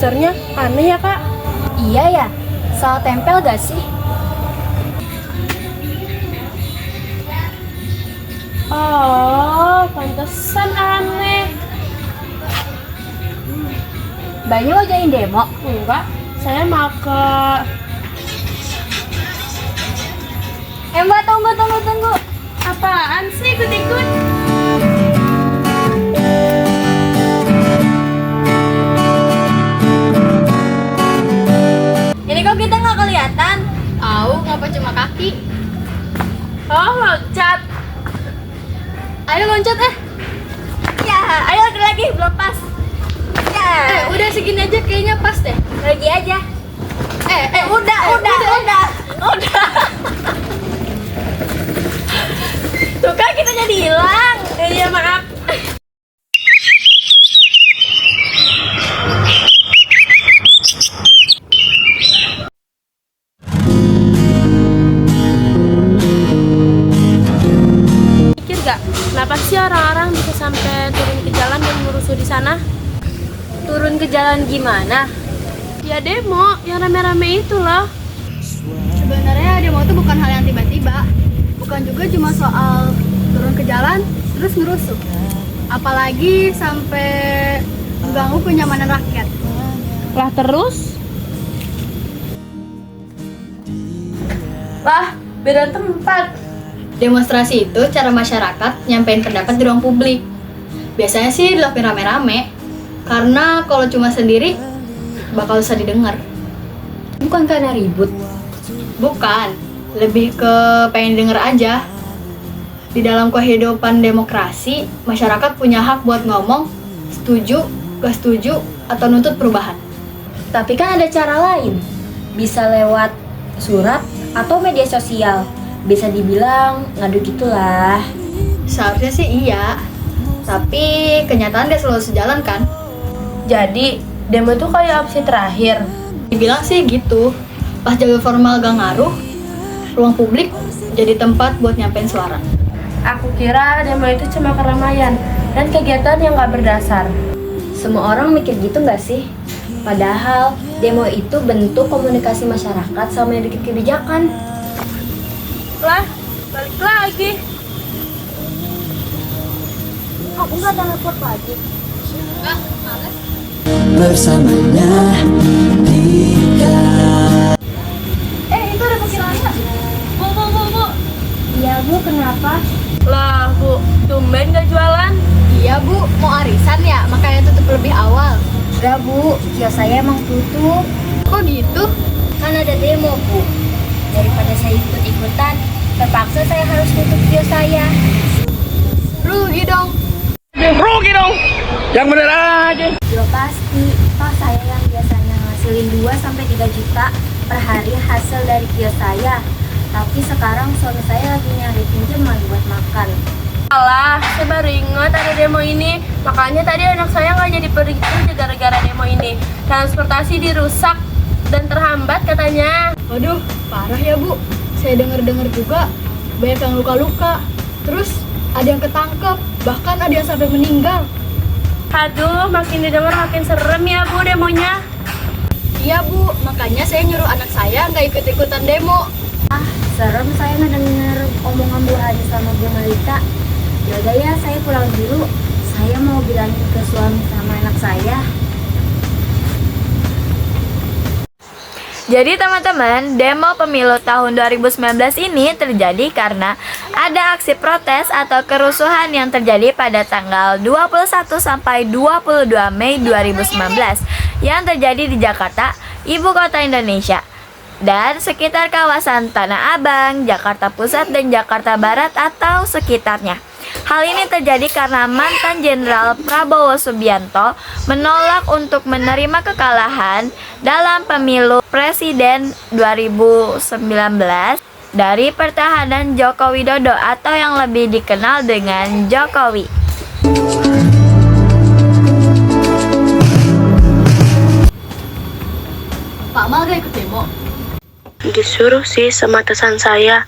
posternya aneh ya kak? Iya ya, salah tempel gak sih? Oh, pantesan aneh. Banyak lo jadi demo. Enggak, saya mau ke... Mbak, tunggu. Apaan sih ikut-ikut? Ini kok kita nggak kelihatan? Tahu, ngapa cuma kaki? Oh, loncat. Ayo loncat Ya, ayo lagi, belum pas. Ya. Udah segini aja kayaknya pas deh. Lagi aja. Udah. Tuh kan kita jadi hilang. Iya maaf. Pikir gak, kenapa sih orang-orang bisa sampai turun ke jalan dan ngerusuh di sana? Turun ke jalan gimana? Ya demo, yang rame-rame itu loh. Sebenarnya demo itu bukan hal yang tiba-tiba, bukan juga cuma soal turun ke jalan terus ngerusuh, apalagi sampai mengganggu kenyamanan rakyat. Lah terus? Lah, beda tempat. Demonstrasi itu cara masyarakat nyampein pendapat di ruang publik. Biasanya sih dilakuin rame-rame, karena kalau cuma sendiri bakal susah didengar. Bukan karena ribut. Bukan, lebih ke pengen denger aja. Di dalam kehidupan demokrasi, masyarakat punya hak buat ngomong setuju, gak setuju, atau nuntut perubahan. Tapi kan ada cara lain. Bisa lewat surat atau media sosial. Bisa dibilang ngadu gitulah. Seharusnya sih iya, tapi kenyataan gak selalu sejalan kan? Jadi, demo itu kayak opsi terakhir. Dibilang sih gitu. Pas jalur formal gak ngaruh, ruang publik jadi tempat buat nyampein suara. Aku kira demo itu cuma keramaian dan kegiatan yang gak berdasar. Semua orang mikir gitu nggak sih? Padahal demo itu bentuk komunikasi masyarakat sama yang kebijakan. Lah, balik lagi. Aku nggak telepon lagi. Bersamanya ketika Itu ada perkiraannya. Bu. Iya bu, kenapa? Lah bu, tumben gak jualan? Iya bu, mau arisan ya, makanya tutup lebih awal. Enggak bu, kios saya emang tutup. Kok gitu? Kan ada demo bu. Daripada saya ikut-ikutan, terpaksa saya harus tutup kios saya. Rugi dong. rugi dong. Yang bener aja. Ya pasti, toh saya yang biasanya ngasilin 2-3 juta per hari hasil dari kios saya. Tapi sekarang suami saya lagi nyari pinjaman buat makan. Alah, saya baru ingat ada demo ini. Makanya tadi anak saya nggak jadi pergi kerja gara-gara demo ini. Transportasi dirusak dan terhambat katanya. Waduh, parah ya bu. Saya dengar-dengar juga banyak yang luka-luka. Terus ada yang ketangkep, bahkan ada yang sampai meninggal. Aduh, makin didengar makin serem ya bu demonya. Iya bu, makanya saya nyuruh anak saya nggak ikut-ikutan demo. Serem saya ngedenger omongan Bu Hadi sama Bu Malika. Yaudah ya, saya pulang dulu. Saya mau bilangin ke suami sama anak saya. Jadi teman-teman, demo pemilu tahun 2019 ini terjadi karena ada aksi protes atau kerusuhan yang terjadi pada tanggal 21 sampai 22 Mei 2019 yang terjadi di Jakarta, ibu kota Indonesia, dan sekitar kawasan Tanah Abang, Jakarta Pusat, dan Jakarta Barat atau sekitarnya. Hal ini terjadi karena mantan Jenderal Prabowo Subianto menolak untuk menerima kekalahan dalam pemilu Presiden 2019 dari pertahanan Joko Widodo atau yang lebih dikenal dengan Jokowi. Pak Mal gak ikut demo? Disuruh sih sama atasan saya,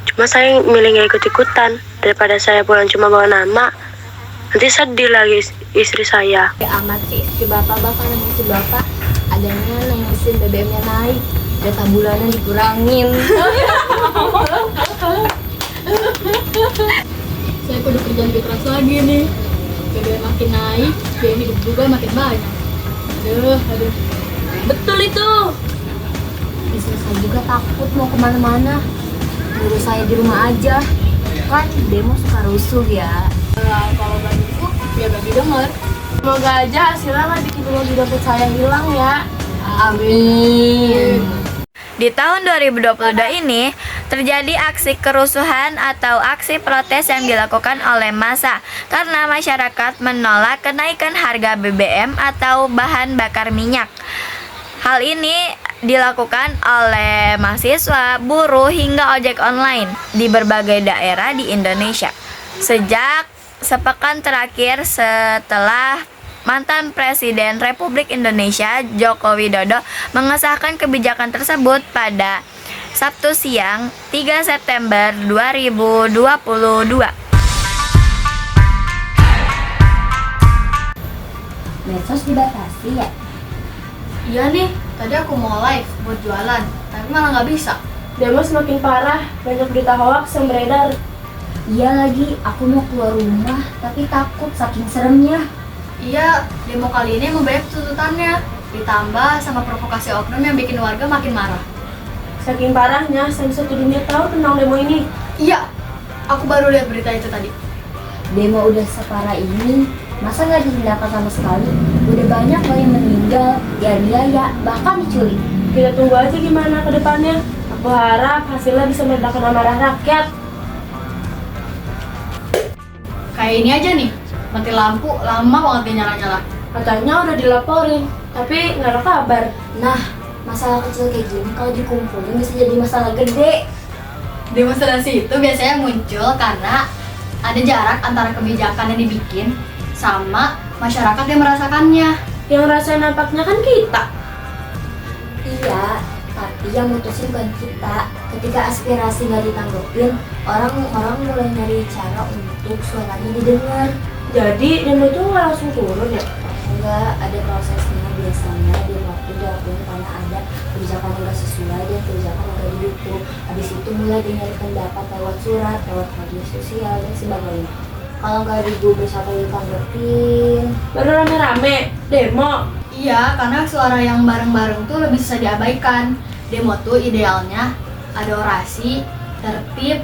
cuma saya milih nggak ikut-ikutan daripada saya pulang cuma bawa nama. Nanti sedih lagi istri saya. Ya amat sih istri bapak, bahkan istri bapak adanya nangisin BBM-nya naik, data bulanan dikurangin. Saya kudu kerja lebih keras lagi nih. BBM makin naik, biaya hidup juga makin banyak. Aduh. Betul itu. Istri saya juga takut mau kemana-mana, nyuruh saya di rumah aja. Kan demo suka rusuh ya. Kalau gak gitu, ya gak didengar. Semoga aja hasilnya nggak bikin uang di dompet saya hilang ya. Amin. Di tahun 2022 ini terjadi aksi kerusuhan atau aksi protes yang dilakukan oleh massa karena masyarakat menolak kenaikan harga BBM atau bahan bakar minyak. Hal ini dilakukan oleh mahasiswa, buruh, hingga ojek online di berbagai daerah di Indonesia. Sejak sepekan terakhir setelah mantan Presiden Republik Indonesia Joko Widodo mengesahkan kebijakan tersebut pada Sabtu siang 3 September 2022. Medsos dibatasi ya? Iya nih, tadi aku mau live buat jualan, tapi malah nggak bisa. Demo semakin parah, banyak berita hoax yang beredar. Iya lagi, aku mau keluar rumah tapi takut saking seremnya. Iya, demo kali ini emang banyak tuntutannya. Ditambah sama provokasi oknum yang bikin warga makin marah. Saking parahnya, sampai satu dunia tahu tentang demo ini. Iya, aku baru lihat berita itu tadi. Demo udah separah ini, masa nggak dihindarkan sama sekali? Udah banyak loh yang meninggal, dianiaya, bahkan diculik. Kita tunggu aja gimana ke depannya. Aku harap hasilnya bisa meredakan amarah rakyat. Kayak ini aja nih, mati lampu lama banget dia nyala-nyala. Katanya udah dilaporin, tapi nggak ada kabar. Nah, masalah kecil kayak gini kalau dikumpulin bisa jadi masalah gede. Demonstrasi itu biasanya muncul karena ada jarak antara kebijakan yang dibikin sama masyarakat yang merasakannya. Yang rasain nampaknya kan kita. Iya, tapi yang mutusin bukan kita. Ketika aspirasi nggak ditanggepin, orang-orang mulai nyari cara untuk suaranya didengar. Jadi demo itu nggak langsung turun ya? Enggak, ada prosesnya. Biasanya dia waktu dilakuin karena ada kebijakan yang nggak sesuai dan kebijakan yang nggak didukung. Habis itu mulai dia nyari pendapat lewat surat, lewat media sosial dan sebagainya. Kalau nggak digubris atau ditanggepin, Baru rame-rame demo. Iya, karena suara yang bareng-bareng tuh lebih bisa diabaikan. Demo tuh idealnya ada orasi, tertib,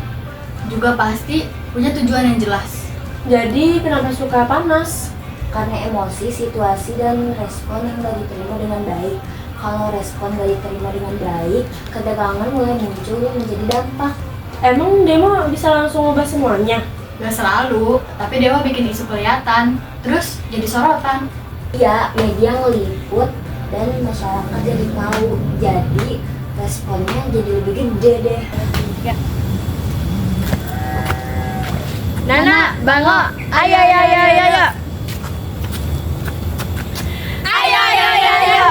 juga pasti punya tujuan yang jelas. Jadi kenapa suka panas? karena emosi, situasi, dan respon yang nggak diterima dengan baik. Kalau respon nggak diterima dengan baik, ketegangan mulai muncul yang menjadi dampak. Emang demo bisa langsung ubah semuanya? Gak selalu, tapi Dewa bikin isu kelihatan, terus jadi sorotan. Iya, media ngeliput dan masyarakat jadi tahu. Jadi responnya jadi lebih gede deh. Nana, Bango, ayo, ayo, ayo, ayo, ayo. Ayo, ayo, ayo, ayo.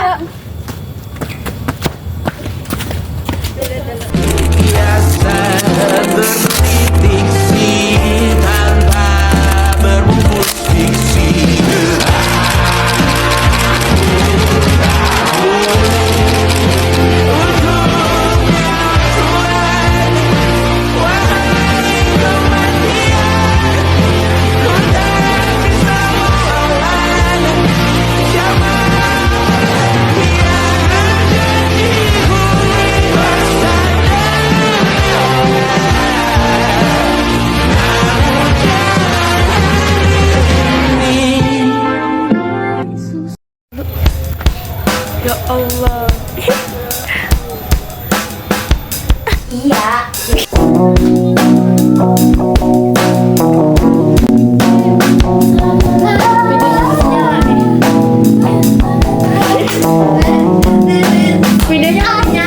Biasa berkritik sih tanpa berbungkus fiksi. Ya Allah. Iya. Videonya